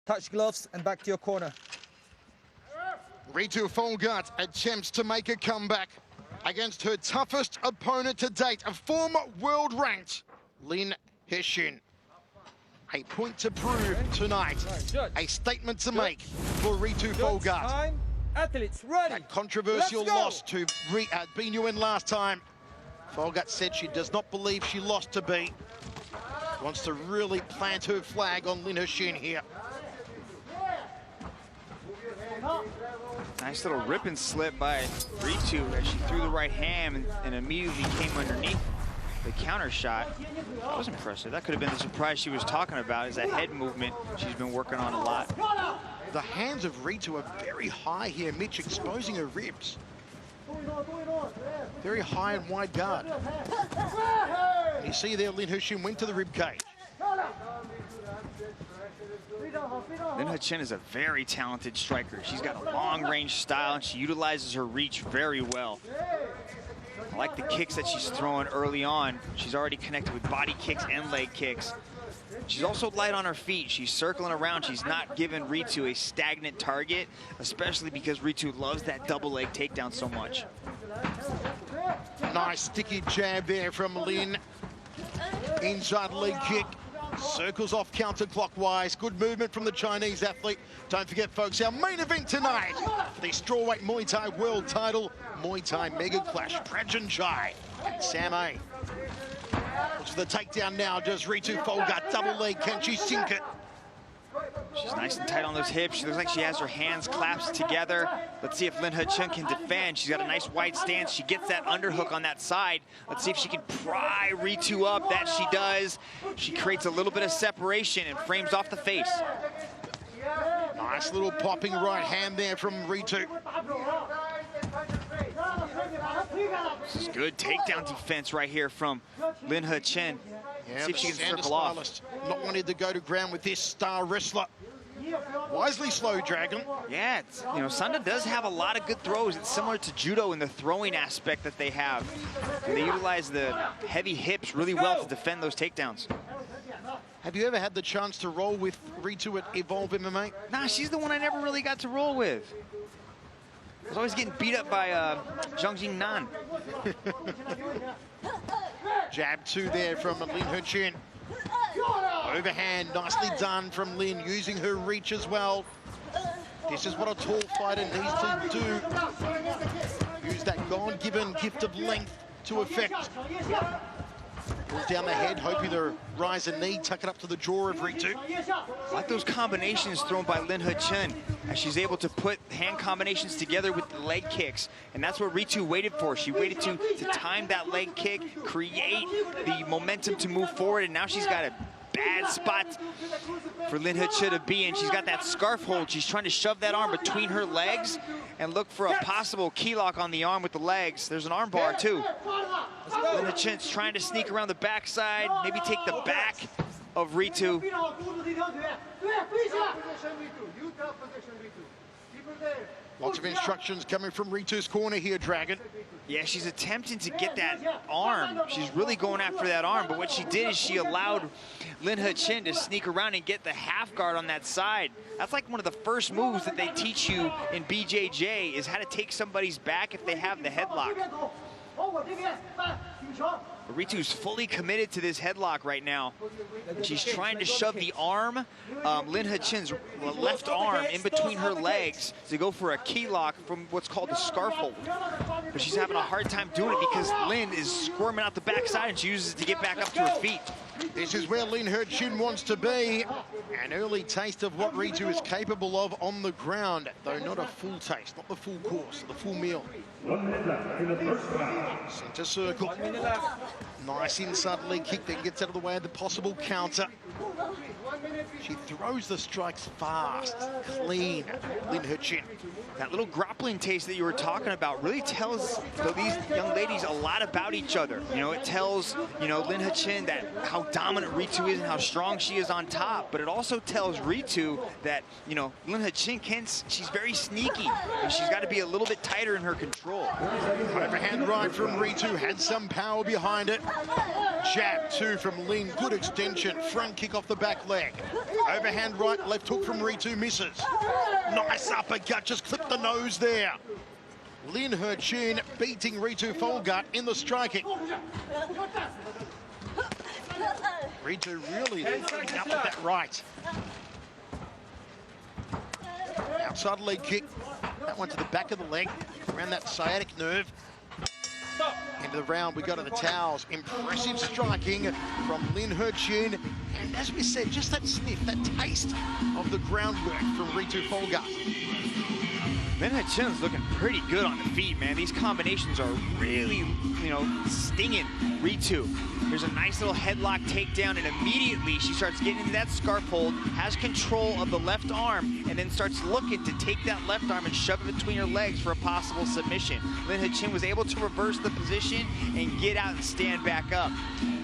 touch gloves and back to your corner. Ritu Phogat attempts to make a comeback against her toughest opponent to date, a former world-ranked Lin Hexin. A point to prove tonight, a statement to make for Ritu Phogat. Athletes ready. That controversial loss to Bi Nguyen last time. Phogat said she does not believe she lost to Bi. Wants to really plant her flag on Lin Hexin here. Nice little rip and slip by Ritu as she threw the right hand and immediately came underneath the counter shot. That was impressive. That could have been the surprise she was talking about, is that head movement she's been working on a lot. The hands of Ritu are very high here, Mitch, exposing her ribs. Very high and wide guard. And you see there, Lin Hexin went to the rib cage. Lin Hexin is a very talented striker. She's got a long-range style, and she utilizes her reach very well. I like the kicks that she's throwing early on. She's already connected with body kicks and leg kicks. She's also light on her feet. She's circling around. She's not giving Ritu a stagnant target, especially because Ritu loves that double leg takedown so much. Nice sticky jab there from Lin. Inside leg kick. Circles off counterclockwise. Good movement from the Chinese athlete. Don't forget, folks, our main event tonight, the strawweight Muay Thai world title, Muay Thai Mega Clash, Prajan Chai and Sam A. Looks for the takedown now. Does Ritu Phogat double leg? Can she sink it? She's nice and tight on those hips. She looks like she has her hands clasped together. Let's see if Lin Hexin can defend. She's got a nice wide stance. She gets that underhook on that side. Let's see if she can pry Ritu up. That she does. She creates a little bit of separation and frames off the face. Nice little popping right hand there from Ritu. This is good takedown defense right here from Lin Hexin. Yeah, see if she can circle off. Not wanting to go to ground with this star wrestler. Wisely slow, Dragon. Yeah, you know, Sanda does have a lot of good throws. It's similar to judo in the throwing aspect that they have. And they utilize the heavy hips really well to defend those takedowns. Have you ever had the chance to roll with Ritu at Evolve MMA? Nah, she's the one I never really got to roll with. I was always getting beat up by Zhang Nan. Jab two there from Lin Hexin. Overhand, nicely done from Lin, using her reach as well. This is what a tall fighter needs to do. Use that God-given gift of length to effect. Pulls down the head, hoping to rise a knee, tuck it up to the jaw of Ritu. I like those combinations thrown by Lin Hexin, as she's able to put hand combinations together with the leg kicks. And that's what Ritu waited for. She waited to time that leg kick, create the momentum to move forward, and now she's got a bad spot for Lin Hexin to be in. She's got that scarf hold. She's trying to shove that arm between her legs and look for a possible key lock on the arm with the legs. There's an arm bar too. Lin Hexin's trying to sneak around the backside, maybe take the back of Ritu. Lots of instructions coming from Ritu's corner here, Dragon. Yeah, she's attempting to get that arm. She's really going after that arm, but what she did is she allowed Lin Hexin to sneak around and get the half guard on that side. That's like one of the first moves that they teach you in BJJ, is how to take somebody's back if they have the headlock. Ritu's fully committed to this headlock right now. She's trying to shove the arm, Lin Hexin's left arm, in between her legs to go for a key lock from what's called the scarf hold. But she's having a hard time doing it because Lin is squirming out the backside and she uses it to get back up to her feet. This is where Lin Hexin wants to be. An early taste of what Ritu is capable of on the ground, though not a full taste, not the full course, the full meal. Center circle. Nice inside leg kick that gets out of the way of the possible counter. She throws the strikes fast, clean, Lin Hexin. That little grappling taste that you were talking about really tells these young ladies a lot about each other. You know, it tells, you know, Lin Hexin that how dominant Ritu is and how strong she is on top, but it also tells Ritu that, you know, Lin Hexin she's very sneaky and she's got to be a little bit tighter in her control. Overhand right from Ritu, had some power behind it. Jab 2 from Lin, good extension. Front kick off the back leg. Overhand right, left hook from Ritu, misses. Nice uppercut, just clipped the nose there. Lin He-Chin beating Ritu phogat in the striking. Ritu really looking up with that right. Outside leg kick. That one to the back of the leg, around that sciatic nerve. End of the round, we go to the towels. Impressive striking from Lin He-Chin. And as we said, just that sniff, that taste of the groundwork from Ritu phogat. Lin He-Chin's looking pretty good on the feet, man. These combinations are really, stinging Ritu. There's a nice little headlock takedown, and immediately she starts getting into that scarf hold, has control of the left arm, and then starts looking to take that left arm and shove it between her legs for a possible submission. Lin He-Chin was able to reverse the position and get out and stand back up.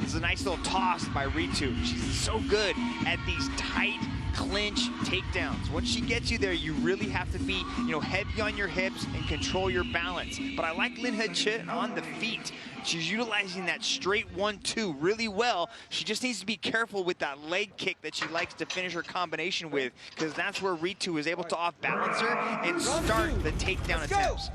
This is a nice little toss by Ritu. She's so good at these tight clinch takedowns. Once she gets you there, you really have to be, heavy on your hips and control your balance. But I like Lin He-Chin on the feet. She's utilizing that straight 1-2 really well. She just needs to be careful with that leg kick that she likes to finish her combination with, because that's where Ritu is able to off-balance her and start the takedown attempts.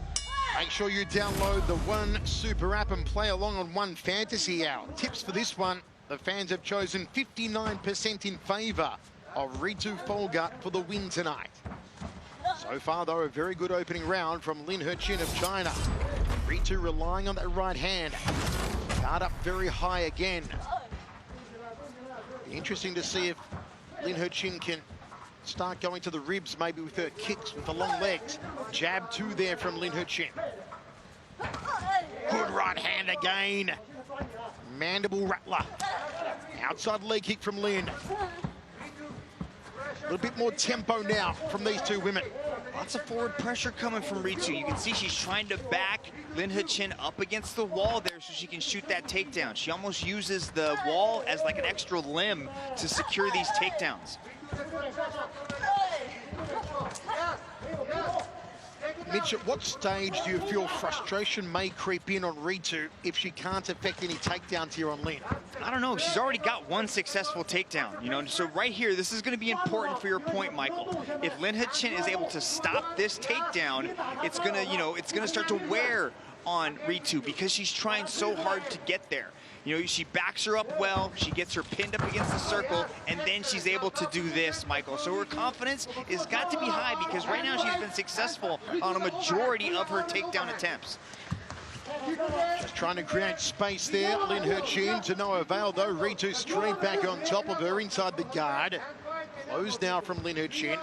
Make sure you download the One Super app and play along on One Fantasy Hour. Tips for this one, the fans have chosen 59% in favor of Ritu phogat for the win tonight. So far, though, a very good opening round from Lin He-Chin of China. Ritu relying on that right hand. Guard up very high again. Be interesting to see if Lin He-Chin can start going to the ribs, maybe with her kicks, with the long legs. Jab 2 there from Lin He-Chin. Good right hand again. Mandible rattler. Outside leg kick from Lin. A little bit more tempo now from these two women. Lots of forward pressure coming from Ritu. You can see she's trying to back Lin He-Chin up against the wall there so she can shoot that takedown. She almost uses the wall as like an extra limb to secure these takedowns. Mitch, at what stage do you feel frustration may creep in on Ritu if she can't effect any takedowns here on Lin? I don't know. She's already got one successful takedown, So right here, this is going to be important for your point, Michael. If Lin He-Chin is able to stop this takedown, it's going to, it's going to start to wear on Ritu because she's trying so hard to get there. She backs her up well, she gets her pinned up against the circle, and then she's able to do this, Michael. So her confidence has got to be high because right now she's been successful on a majority of her takedown attempts. Just trying to create space there, Lin He-Chin, to no avail though. Ritu straight back on top of her inside the guard. Closed now from Lin He-Chin.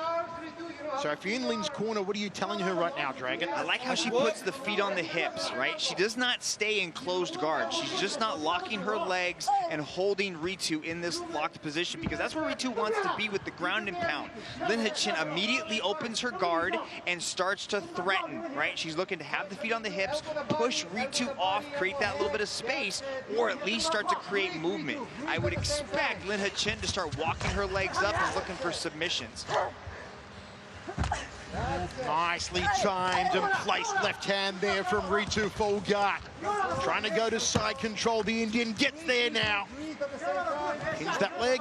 So if you're in Lin's corner, what are you telling her right now, Dragon? I like how she puts the feet on the hips, right? She does not stay in closed guard. She's just not locking her legs and holding Ritu in this locked position because that's where Ritu wants to be with the ground and pound. Lin He-Chin immediately opens her guard and starts to threaten, right? She's looking to have the feet on the hips, push Ritu off, create that little bit of space, or at least start to create movement. I would expect Lin He-Chin to start walking her legs up and looking for submissions. Nicely timed and placed left hand there from Ritu phogat. Trying to go to side control. The Indian gets there now. Pins that leg.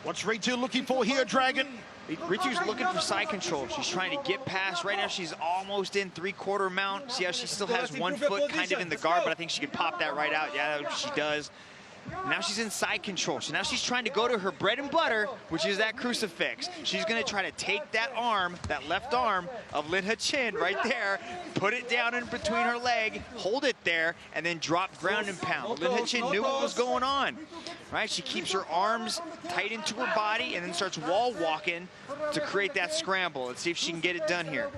What's Ritu looking for here, Dragon? Ritu's looking for side control. She's trying to get past. Right now, she's almost in three-quarter mount. See how she still has one foot kind of in the guard, but I think she could pop that right out. Yeah, she does. Now she's in side control. So now she's trying to go to her bread and butter, which is that crucifix. She's going to try to take that arm, that left arm of Lin He-Chin right there, put it down in between her leg, hold it there, and then drop ground and pound. Lin He-Chin knew what was going on, right? She keeps her arms tight into her body and then starts wall walking to create that scramble. Let's see if she can get it done here.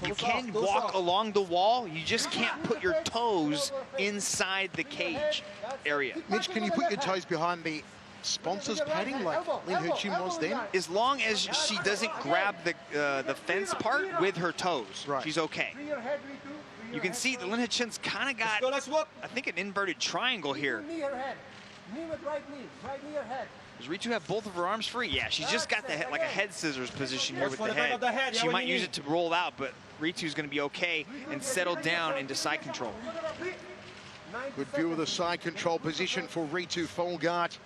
You can walk along the wall, you just can't put your toes inside the cage area. Mitch, can you put your toes behind the sponsor's padding like Lin He-Chin was then? As long as she doesn't grab the fence part with her toes, right, she's okay. You can see that Lin He-Chin's kind of got, I think, an inverted triangle here. Does Ritu have both of her arms free? Yeah, she's just got the head, like a head scissors position here with the head. She might use it to roll out, but Ritu's going to be okay and settle down into side control. Good view of the side control position for Ritu Phogat.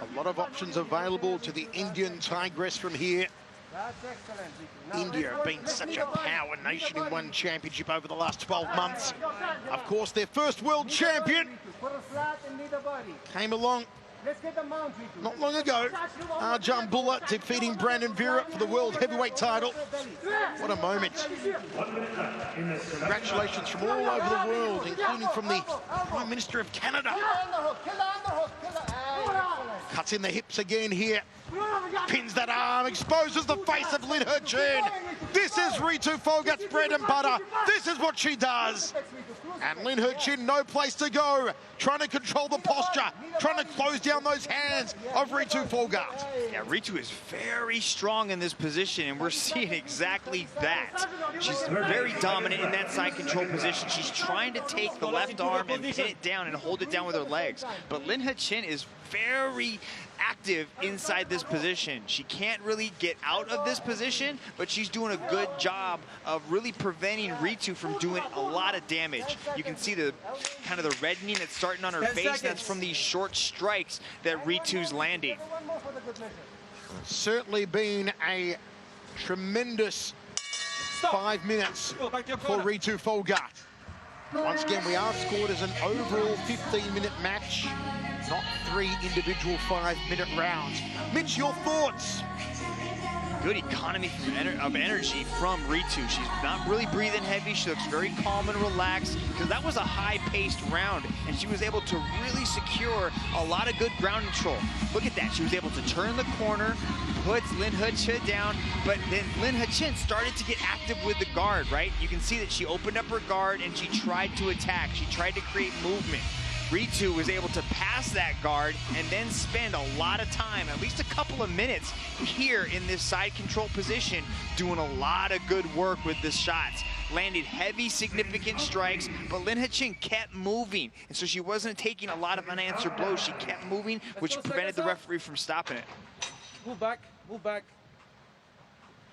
A lot of options available to the Indian Tigress from here. That's excellent. India have been such a power nation in one championship over the last 12 months. Of course, their first world champion came along not long ago. Arjun Bulla defeating Brandon Vera for the world heavyweight title. What a moment. Congratulations from all over the world, including from the Prime Minister of Canada. Cuts in the hips again here. Pins that arm, exposes the face of Lin He-Chin. This is Ritu Phogat's bread and butter. This is what she does. And Lin He-Chin, no place to go. Trying to control the posture, trying to close down those hands of Ritu Phogat. Yeah, Ritu is very strong in this position, and we're seeing exactly that. She's very dominant in that side control position. She's trying to take the left arm and pin it down and hold it down with her legs. But Lin He-Chin is very active inside this position. She can't really get out of this position, but she's doing a good job of really preventing Ritu from doing a lot of damage. You can see the kind of the reddening that's starting on her face. That's from these short strikes that Ritu's landing. Certainly been a tremendous 5 minutes for Ritu Phogat. Once again, we are scored as an overall 15-minute match, not 3 individual 5-minute rounds. Mitch, your thoughts? Good economy of energy from Ritu. She's not really breathing heavy. She looks very calm and relaxed because that was a high-paced round, and she was able to really secure a lot of good ground control. Look at that. She was able to turn the corner, puts Lin He-Chin down, but then Lin He-Chin started to get active with the guard, right? You can see that she opened up her guard and she tried to attack. She tried to create movement. Ritu was able to pass that guard and then spend a lot of time, at least a couple of minutes here in this side control position, doing a lot of good work with the shots. Landed heavy, significant strikes, but Lin He-Chin kept moving, and so she wasn't taking a lot of unanswered blows. She kept moving, which prevented the referee from stopping it. Move back, move back.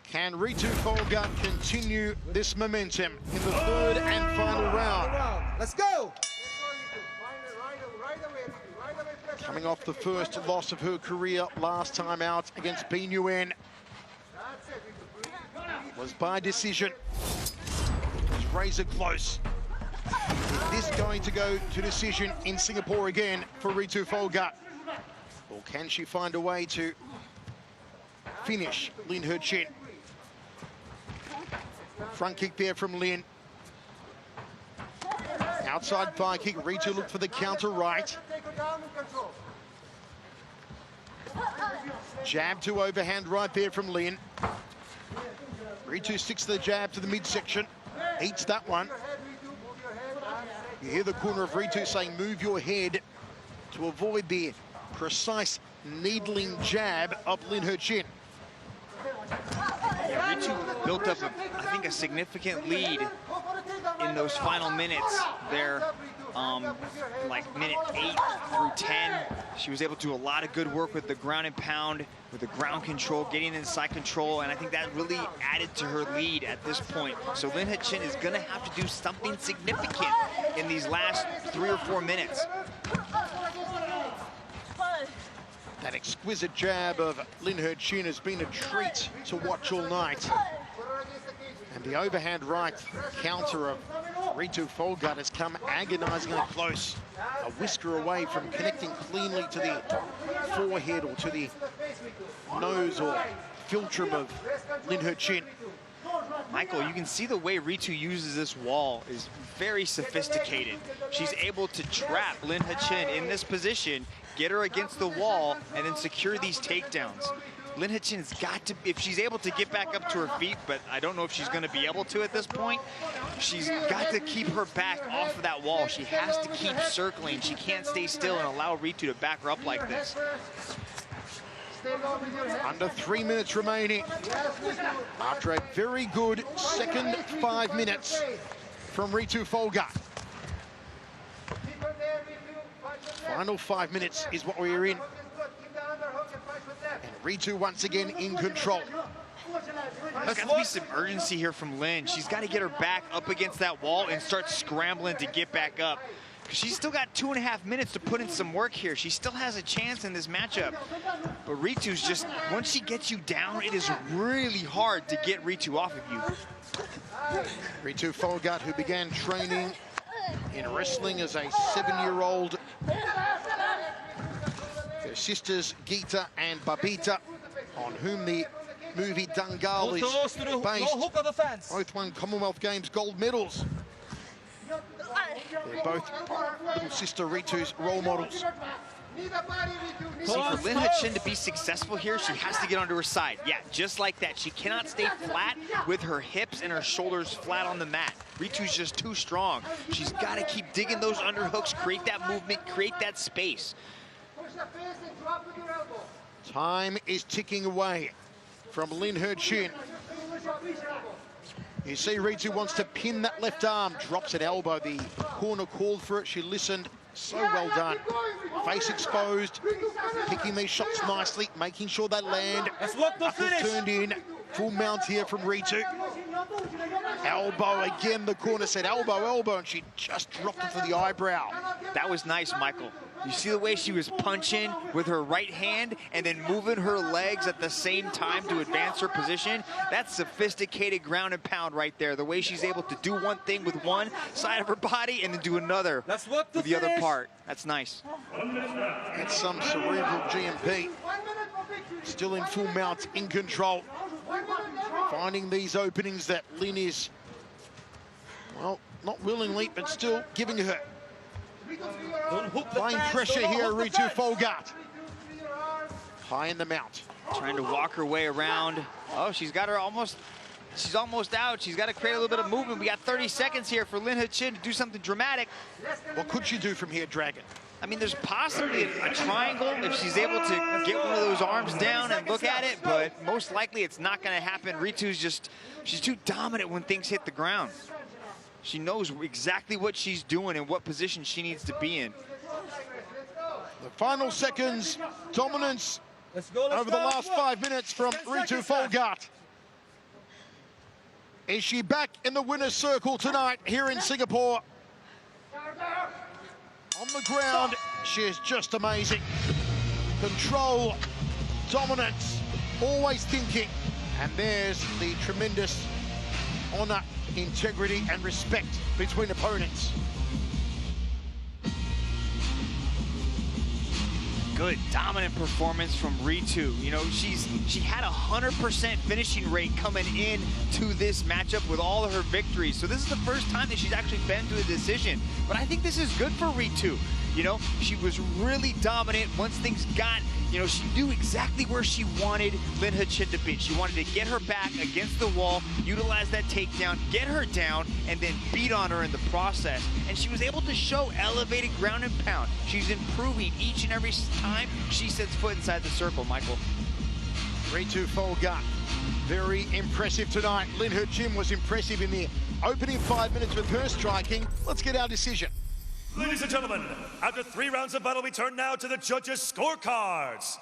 Can Ritu Phogat continue this momentum in the third and final round? Let's go! Coming off the first loss of her career last time out against B Nguyen. Was by decision. It was razor close. Is this going to go to decision in Singapore again for Ritu Phogat? Or can she find a way to finish Lin He-Chin? Front kick there from Lin. Outside thigh kick, Ritu looked for the counter right. Jab to overhand right there from Lin. Ritu sticks the jab to the midsection, eats that one. You hear the corner of Ritu saying, move your head, to avoid the precise needling jab of Lin He-Chin. Yeah, Ritu built up, I think, a significant lead in those final minutes there, like minute 8 through 10. She was able to do a lot of good work with the ground and pound, with the ground control, getting inside control, and I think that really added to her lead at this point. So Lin He-Chin is going to have to do something significant in these last 3 or 4 minutes. That exquisite jab of Lin He-Chin has been a treat to watch all night. And the overhand right counter of Ritu Phogat has come agonizingly close. A whisker away from connecting cleanly to the forehead or to the nose or philtrum of Lin He-Chin. Michael, you can see the way Ritu uses this wall is very sophisticated. She's able to trap Lin He-Chin in this position, get her against the wall, and then secure these takedowns. Lin He-Chin's got to, if she's able to get back up to her feet, but I don't know if she's going to be able to at this point, she's got to keep her back off of that wall. She has to keep circling. She can't stay still and allow Ritu to back her up like this. Under 3 minutes remaining after a very good second 5 minutes from Ritu Phogat. Final 5 minutes is what we're in. And Ritu once again in control. There's got to be some urgency here from Lin. She's got to get her back up against that wall and start scrambling to get back up. She's still got 2.5 minutes to put in some work here. She still has a chance in this matchup. But Ritu's just, once she gets you down, it is really hard to get Ritu off of you. Ritu Phogat, who began training in wrestling as a 7-year-old. Their sisters, Geeta and Babita, on whom the movie Dangal is based. Both won Commonwealth Games gold medals. They're both little sister Ritu's role models. See, for Lin He-Chin to be successful here, she has to get onto her side. Yeah, just like that. She cannot stay flat with her hips and her shoulders flat on the mat. Ritu's just too strong. She's got to keep digging those underhooks, create that movement, create that space. Time is ticking away from Lin He-Chin. You see Ritu wants to pin that left arm, drops at elbow. The corner called for it. She listened. So well done. Face exposed, picking these shots nicely, making sure they land. Knuckles turned in. Full mount here from Ritu. Elbow again. The corner said elbow, elbow, and she just dropped it to the eyebrow. That was nice, Michael. You see the way she was punching with her right hand and then moving her legs at the same time to advance her position? That's sophisticated ground and pound right there. The way she's able to do one thing with one side of her body and then do another with the other part. That's nice. It's some cerebral GMP. Still in full mount, in control. Finding these openings that Lin is, well, not willingly, but still giving her. Applying pressure here, Ritu Phogat. High in the mount. Trying to walk her way around. Oh, she's got her almost, she's almost out. She's got to create a little bit of movement. We got 30 seconds here for Lin He-Chin to do something dramatic. What could she do from here, Dragon? I mean, there's possibly a triangle if she's able to get one of those arms down and look at it, but most likely it's not going to happen. Ritu's just, she's too dominant when things hit the ground. She knows exactly what she's doing and what position she needs to be in. The final seconds, dominance over the last 5 minutes from Ritu Phogat. Is she back in the winner's circle tonight here in Singapore? On the ground, she is just amazing. Control, dominance, always thinking. And there's the tremendous honor, integrity and respect between opponents. Good dominant performance from Ritu. You know, she had a 100% finishing rate coming in to this matchup with all of her victories. So this is the first time that she's actually been to a decision. But I think this is good for Ritu. You know, she was really dominant once things got, you know, she knew exactly where she wanted Lin He-Chin to be. She wanted to get her back against the wall, utilize that takedown, get her down, and then beat on her in the process. And she was able to show elevated ground and pound. She's improving each and every time she sets foot inside the circle, Michael. Ritu Phogat, very impressive tonight. Lin He-Chin was impressive in the opening 5 minutes with her striking. Let's get our decision. Ladies and gentlemen, after 3 rounds of battle, we turn now to the judges' scorecards.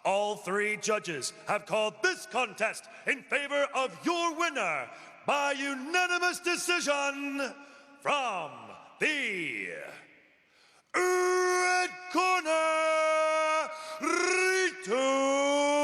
All 3 judges have called this contest in favor of your winner by unanimous decision from the red corner, Ritu